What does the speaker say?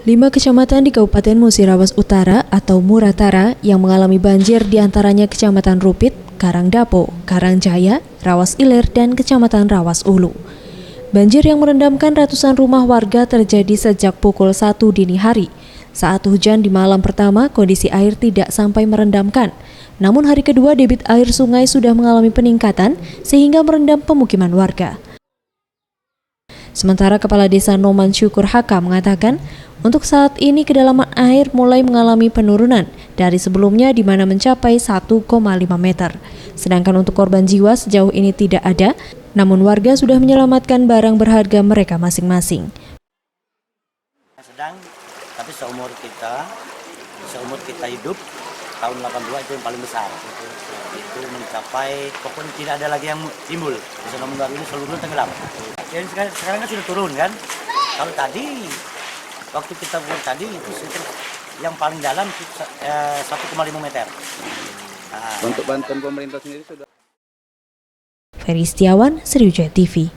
5 kecamatan di Kabupaten Musirawas Utara atau Muratara yang mengalami banjir diantaranya Kecamatan Rupit, Karangdapo, Karangjaya, Rawas Ilir, dan Kecamatan Rawas Ulu. Banjir yang merendamkan ratusan rumah warga terjadi sejak pukul 1 dini hari. Saat hujan di malam pertama, kondisi air tidak sampai merendamkan. Namun hari kedua debit air sungai sudah mengalami peningkatan sehingga merendam pemukiman warga. Sementara Kepala Desa Noman Syukur Haka mengatakan, untuk saat ini kedalaman air mulai mengalami penurunan dari sebelumnya di mana mencapai 1,5 meter. Sedangkan untuk korban jiwa sejauh ini tidak ada, namun warga sudah menyelamatkan barang berharga mereka masing-masing. Tapi seumur kita hidup, tahun 82 itu yang paling besar. Itu mencapai, pokoknya tidak ada lagi yang timbul. Di sana baru ini seluruhnya tenggelam. Dan sekarang kan sudah turun kan. Kalau tadi, waktu kita buat tadi itu yang paling dalam 1,5 meter. Untuk bantuan pemerintah sendiri sudah. Ferry Setiawan, Sriwijaya TV.